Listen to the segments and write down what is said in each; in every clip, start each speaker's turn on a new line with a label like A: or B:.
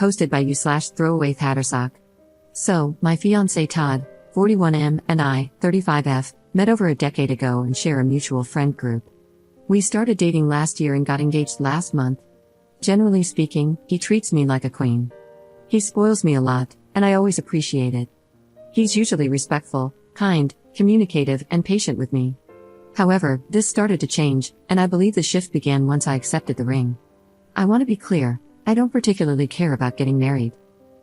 A: Posted by you/throwaway Thattersock. So, my fiancé Todd, 41M, and I, 35F, met over a decade ago and share a mutual friend group. We started dating last year and got engaged last month. Generally speaking, he treats me like a queen. He spoils me a lot, and I always appreciate it. He's usually respectful, kind, communicative, and patient with me. However, this started to change, and I believe the shift began once I accepted the ring. I want to be clear, I don't particularly care about getting married.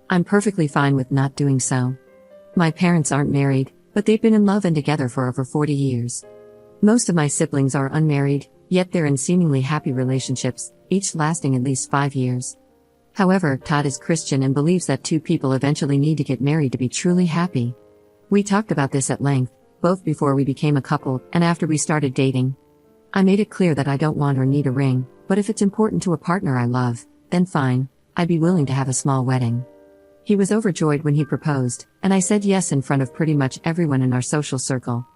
A: I'm perfectly fine with not doing so. My parents aren't married, but they've been in love and together for over 40 years. Most of my siblings are unmarried, yet they're in seemingly happy relationships, each lasting at least 5 years. However, Todd is Christian and believes that two people eventually need to get married to be truly happy. We talked about this at length, both before we became a couple and after we started dating. I made it clear that I don't want or need a ring, but if it's important to a partner I love, then fine, I'd be willing to have a small wedding. He was overjoyed when he proposed, and I said yes in front of pretty much everyone in our social circle.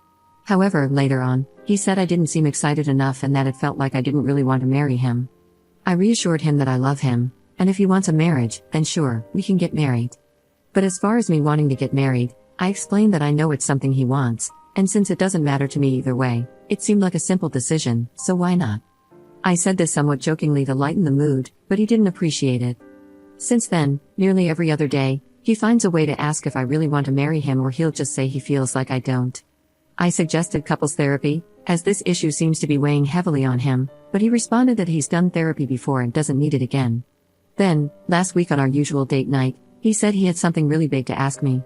A: However, later on, he said I didn't seem excited enough and that it felt like I didn't really want to marry him. I reassured him that I love him, and if he wants a marriage, then sure, we can get married. But as far as me wanting to get married, I explained that I know it's something he wants, and since it doesn't matter to me either way, it seemed like a simple decision, so why not? I said this somewhat jokingly to lighten the mood, but he didn't appreciate it. Since then, nearly every other day, he finds a way to ask if I really want to marry him or he'll just say he feels like I don't. I suggested couples therapy, as this issue seems to be weighing heavily on him, but he responded that he's done therapy before and doesn't need it again. Then, last week on our usual date night, he said he had something really big to ask me.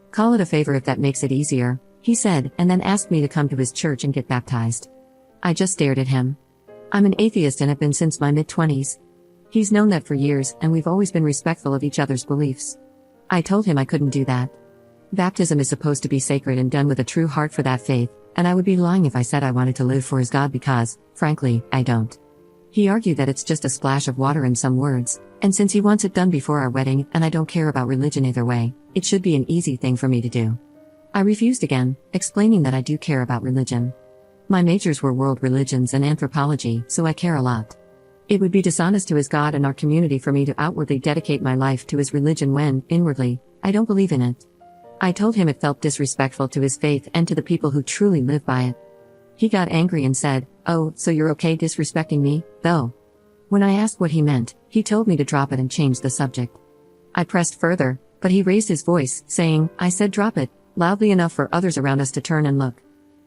A: Call it a favor if that makes it easier, he said, and then asked me to come to his church and get baptized. I just stared at him. I'm an atheist and have been since my mid-20s. He's known that for years, and we've always been respectful of each other's beliefs. I told him I couldn't do that. Baptism is supposed to be sacred and done with a true heart for that faith, and I would be lying if I said I wanted to live for his God because, frankly, I don't. He argued that it's just a splash of water in some words, and since he wants it done before our wedding and I don't care about religion either way, it should be an easy thing for me to do. I refused again, explaining that I do care about religion. My majors were world religions and anthropology, so I care a lot. It would be dishonest to his God and our community for me to outwardly dedicate my life to his religion when, inwardly, I don't believe in it. I told him it felt disrespectful to his faith and to the people who truly live by it. He got angry and said, "Oh, so you're okay disrespecting me, though?" When I asked what he meant, he told me to drop it and change the subject. I pressed further, but he raised his voice, saying, "I said drop it," loudly enough for others around us to turn and look.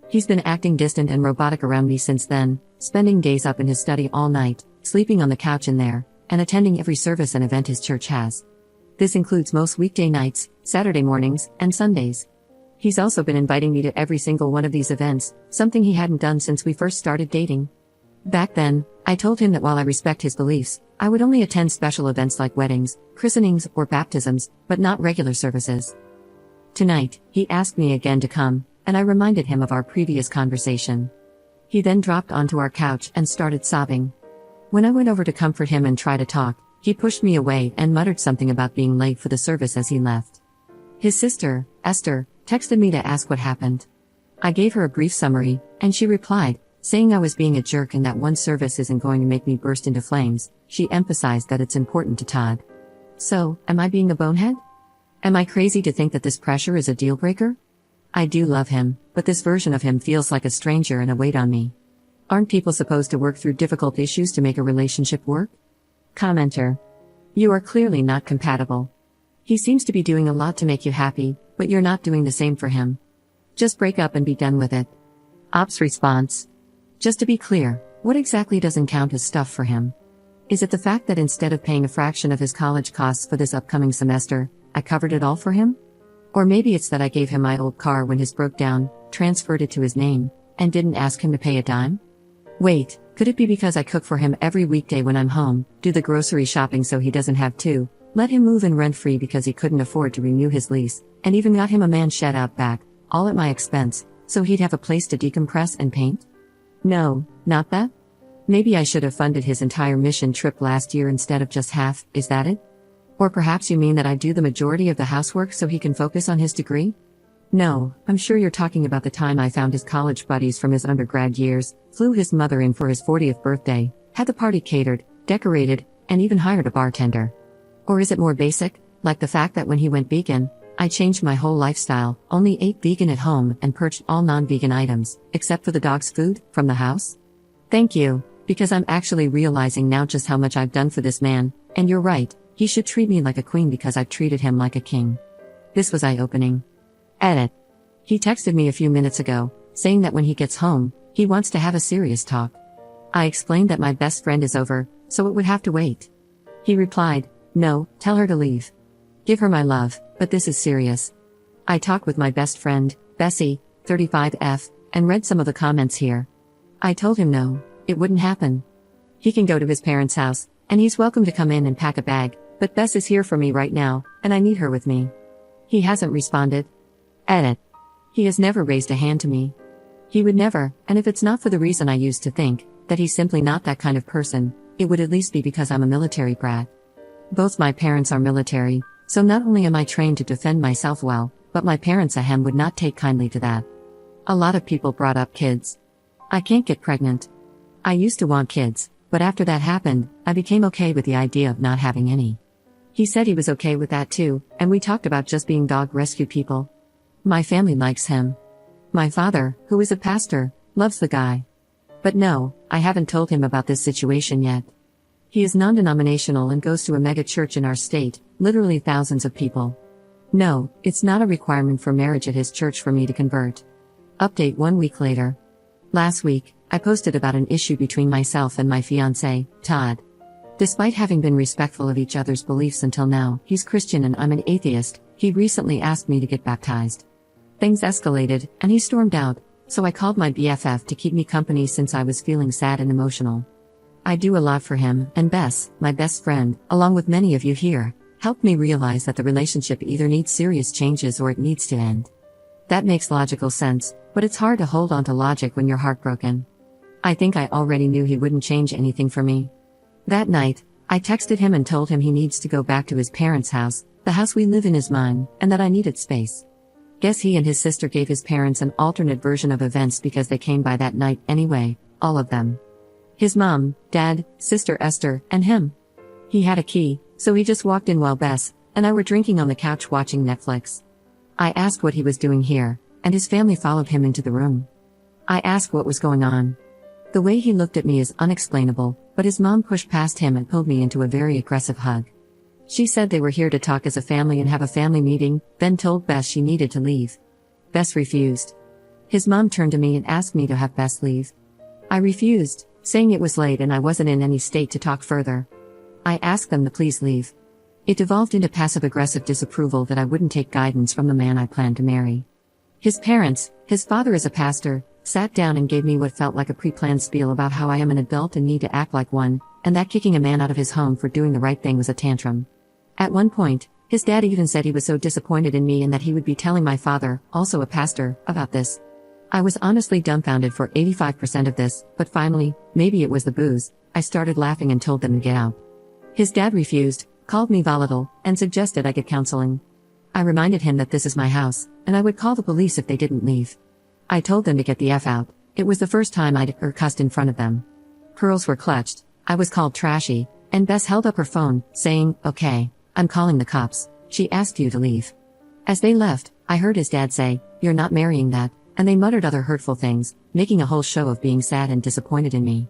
A: He's been acting distant and robotic around me since then, spending days up in his study all night, sleeping on the couch in there, and attending every service and event his church has. This includes most weekday nights, Saturday mornings, and Sundays. He's also been inviting me to every single one of these events, something he hadn't done since we first started dating. Back then, I told him that while I respect his beliefs, I would only attend special events like weddings, christenings, or baptisms, but not regular services. Tonight, he asked me again to come, and I reminded him of our previous conversation. He then dropped onto our couch and started sobbing. When I went over to comfort him and try to talk, he pushed me away and muttered something about being late for the service as he left. His sister, Esther, texted me to ask what happened. I gave her a brief summary, and she replied, saying I was being a jerk and that one service isn't going to make me burst into flames. She emphasized that it's important to Todd. So, am I being a bonehead? Am I crazy to think that this pressure is a deal breaker? I do love him, but this version of him feels like a stranger and a weight on me. Aren't people supposed to work through difficult issues to make a relationship work? Commenter. You are clearly not compatible. He seems to be doing a lot to make you happy, but you're not doing the same for him. Just break up and be done with it. Ops response. Just to be clear, what exactly doesn't count as stuff for him? Is it the fact that instead of paying a fraction of his college costs for this upcoming semester, I covered it all for him? Or maybe it's that I gave him my old car when his broke down, transferred it to his name, and didn't ask him to pay a dime? Wait, could it be because I cook for him every weekday when I'm home, do the grocery shopping so he doesn't have to, let him move in rent-free because he couldn't afford to renew his lease, and even got him a man shed out back, all at my expense, so he'd have a place to decompress and paint? No, not that? Maybe I should have funded his entire mission trip last year instead of just half, is that it? Or perhaps you mean that I do the majority of the housework so he can focus on his degree? No, I'm sure you're talking about the time I found his college buddies from his undergrad years, flew his mother in for his 40th birthday, had the party catered, decorated, and even hired a bartender. Or is it more basic, like the fact that when he went vegan, I changed my whole lifestyle, only ate vegan at home and purged all non-vegan items, except for the dog's food, from the house? Thank you, because I'm actually realizing now just how much I've done for this man, and you're right, he should treat me like a queen because I've treated him like a king. This was eye-opening. Edit. He texted me a few minutes ago, saying that when he gets home, he wants to have a serious talk. I explained that my best friend is over, so it would have to wait. He replied, "No, tell her to leave. Give her my love, but this is serious." I talked with my best friend, Bessie, 35F, and read some of the comments here. I told him no, it wouldn't happen. He can go to his parents' house, and he's welcome to come in and pack a bag, but Bess is here for me right now, and I need her with me. He hasn't responded. Edit. He has never raised a hand to me. He would never, and if it's not for the reason I used to think, that he's simply not that kind of person, it would at least be because I'm a military brat. Both my parents are military, so not only am I trained to defend myself well, but my parents ahem would not take kindly to that. A lot of people brought up kids. I can't get pregnant. I used to want kids, but after that happened, I became okay with the idea of not having any. He said he was okay with that too, and we talked about just being dog rescue people. My family likes him. My father, who is a pastor, loves the guy. But no, I haven't told him about this situation yet. He is non-denominational and goes to a mega church in our state, literally thousands of people. No, it's not a requirement for marriage at his church for me to convert. Update 1 week later. Last week, I posted about an issue between myself and my fiancé, Todd. Despite having been respectful of each other's beliefs until now, he's Christian and I'm an atheist, he recently asked me to get baptized. Things escalated, and he stormed out, so I called my BFF to keep me company since I was feeling sad and emotional. I do a lot for him, and Bess, my best friend, along with many of you here, helped me realize that the relationship either needs serious changes or it needs to end. That makes logical sense, but it's hard to hold on to logic when you're heartbroken. I think I already knew he wouldn't change anything for me. That night, I texted him and told him he needs to go back to his parents' house, the house we live in is mine, and that I needed space. Guess he and his sister gave his parents an alternate version of events because they came by that night anyway, all of them. His mom, dad, sister Esther, and him. He had a key, so he just walked in while Bess and I were drinking on the couch watching Netflix. I asked what he was doing here, and his family followed him into the room. I asked what was going on. The way he looked at me is unexplainable, but his mom pushed past him and pulled me into a very aggressive hug. She said they were here to talk as a family and have a family meeting, then told Bess she needed to leave. Bess refused. His mom turned to me and asked me to have Bess leave. I refused, saying it was late and I wasn't in any state to talk further. I asked them to please leave. It devolved into passive-aggressive disapproval that I wouldn't take guidance from the man I planned to marry. His parents, his father is a pastor, sat down and gave me what felt like a pre-planned spiel about how I am an adult and need to act like one, and that kicking a man out of his home for doing the right thing was a tantrum. At one point, his dad even said he was so disappointed in me and that he would be telling my father, also a pastor, about this. I was honestly dumbfounded for 85% of this, but finally, maybe it was the booze, I started laughing and told them to get out. His dad refused, called me volatile, and suggested I get counseling. I reminded him that this is my house, and I would call the police if they didn't leave. I told them to get the F out. It was the first time I'd cussed in front of them. Pearls were clutched, I was called trashy, and Bess held up her phone, saying, "Okay, I'm calling the cops, she asked you to leave." As they left, I heard his dad say, "You're not marrying that," and they muttered other hurtful things, making a whole show of being sad and disappointed in me.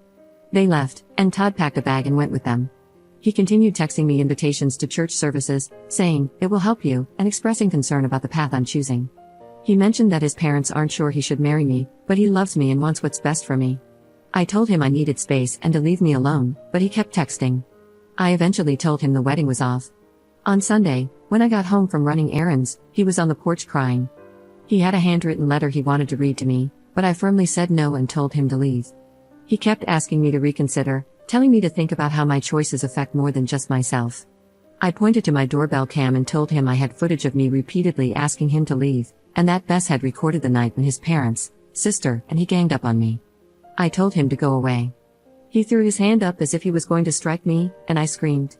A: They left, and Todd packed a bag and went with them. He continued texting me invitations to church services, saying, "It will help you," and expressing concern about the path I'm choosing. He mentioned that his parents aren't sure he should marry me, but he loves me and wants what's best for me. I told him I needed space and to leave me alone, but he kept texting. I eventually told him the wedding was off. On Sunday, when I got home from running errands, he was on the porch crying. He had a handwritten letter he wanted to read to me, but I firmly said no and told him to leave. He kept asking me to reconsider, telling me to think about how my choices affect more than just myself. I pointed to my doorbell cam and told him I had footage of me repeatedly asking him to leave, and that Bess had recorded the night when his parents, sister, and he ganged up on me. I told him to go away. He threw his hand up as if he was going to strike me, and I screamed.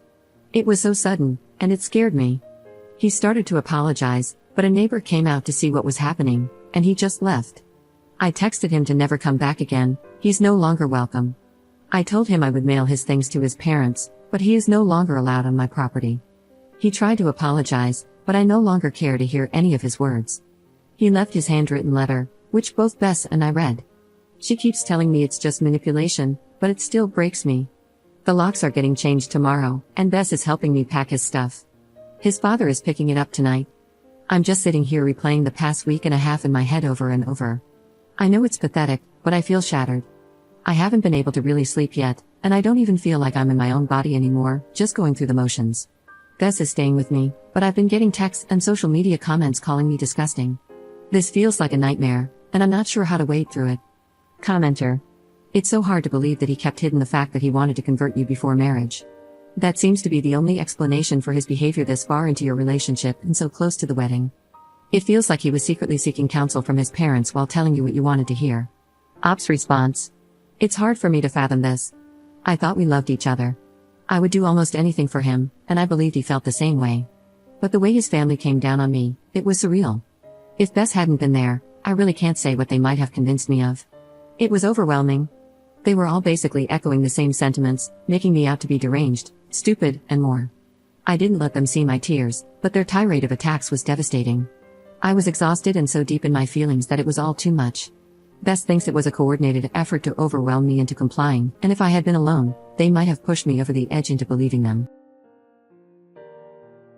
A: It was so sudden, and it scared me. He started to apologize, but a neighbor came out to see what was happening, and he just left. I texted him to never come back again, he's no longer welcome. I told him I would mail his things to his parents, but he is no longer allowed on my property. He tried to apologize, but I no longer care to hear any of his words. He left his handwritten letter, which both Bess and I read. She keeps telling me it's just manipulation, but it still breaks me. The locks are getting changed tomorrow, and Bess is helping me pack his stuff. His father is picking it up tonight. I'm just sitting here replaying the past week and a half in my head over and over. I know it's pathetic, but I feel shattered. I haven't been able to really sleep yet, and I don't even feel like I'm in my own body anymore, just going through the motions. Bess is staying with me, but I've been getting texts and social media comments calling me disgusting. This feels like a nightmare, and I'm not sure how to wade through it. Commenter. It's so hard to believe that he kept hidden the fact that he wanted to convert you before marriage. That seems to be the only explanation for his behavior this far into your relationship and so close to the wedding. It feels like he was secretly seeking counsel from his parents while telling you what you wanted to hear. Op's response. It's hard for me to fathom this. I thought we loved each other. I would do almost anything for him, and I believed he felt the same way. But the way his family came down on me, it was surreal. If Bess hadn't been there, I really can't say what they might have convinced me of. It was overwhelming. They were all basically echoing the same sentiments, making me out to be deranged, stupid, and more. I didn't let them see my tears, but their tirade of attacks was devastating. I was exhausted and so deep in my feelings that it was all too much. Bess thinks it was a coordinated effort to overwhelm me into complying, and if I had been alone, they might have pushed me over the edge into believing them.